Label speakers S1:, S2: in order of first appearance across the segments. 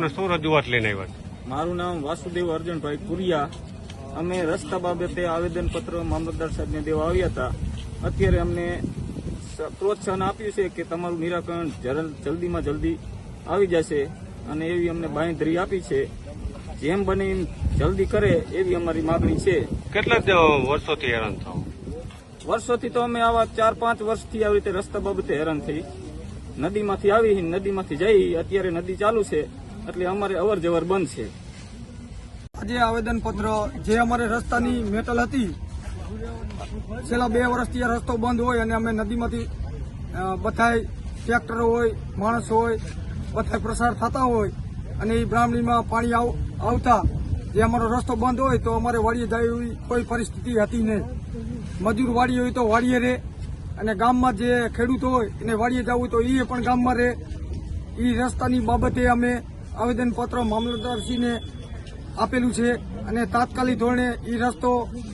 S1: ને શું રજૂઆત લઈને આવ્યા?
S2: મારું નામ વાસુદેવ અર્જણભાઈ કુરિયા. અમે રસ્તા બાબતે આવેદનપત્ર મામલતદાર સાહેબને દેવા આવ્યા હતા. અત્યારે અમને પ્રોત્સાહન આપ્યું છે કે તમારું નિરાકરણ જલ્દીમાં જલ્દી આવી જશે અને એવી અમને બાંયધરી આપી છે. જેમ બને એમ જલ્દી કરે એવી અમારી માગણી છે.
S1: કેટલા વર્ષોથી હેરાન થાવ?
S2: વર્ષોથી તો અમે આવા 4-5 વર્ષથી આવી રીતે રસ્તા બાબતે હેરાન થઈ. નદીમાંથી આવી નદીમાંથી જઈ, અત્યારે નદી ચાલુ છે એટલે અમારે અવર જવર બંધ છે.
S3: આજે આવેદનપત્ર જે અમારે રસ્તાની મેટલ હતી, છેલ્લા 2 વર્ષથી આ રસ્તો બંધ હોય અને અમે નદીમાંથી બધાય ટ્રેક્ટરો હોય, માણસ હોય, બધા પ્રસાર થતા હોય અને એ બ્રાહ્મણીમાં પાણી આવતા જે અમારો રસ્તો બંધ હોય તો અમારે વાડીએ જાય એવી કોઈ પરિસ્થિતિ હતી નહીં. મજૂર વાડીએ હોય તો વાડીએ રહે અને ગામમાં જે ખેડૂતો હોય એને વાડીએ જવું તો એ પણ ગામમાં રહે. એ રસ્તાની બાબતે અમે આવેદનપત્ર મામલતદારશ્રીને આપેલું છે અને તાત્કાલિક ધોરણે એ રસ્તો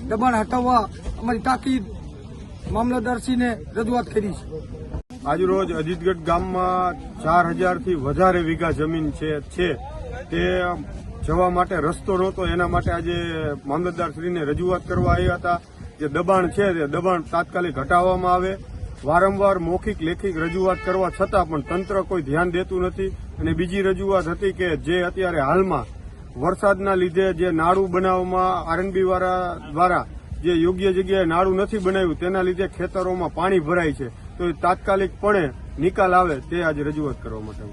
S3: દબાણ હટાવવા અમારી તાકીદ મામલતદારશ્રીને રજૂઆત કરી છે.
S4: આજરોજ અજીતગઢ ગામમાં 4000 થી વધારે વીઘા જમીન છે તે જવા માટે રસ્તો નહોતો. એના માટે આજે મામલતદારશ્રીને રજૂઆત કરવા આવ્યા હતા. જે દબાણ છે તે દબાણ તાત્કાલિક હટાવવામાં આવે. વારંવાર મૌખિક લેખિત રજૂઆત કરવા છતાં પણ તંત્ર કોઈ ધ્યાન દેતું નથી. અને બીજી રજૂઆત હતી કે જે અત્યારે હાલમાં વરસાદના લીધે જે નાળું બનાવવામાં આરએનબી દ્વારા જે યોગ્ય જગ્યાએ નાળું નથી બનાવ્યું તેના લીધે ખેતરોમાં પાણી ભરાય છે, તો તાત્કાલિકપણે નિકાલ આવે તે આજે રજૂઆત કરવા માટે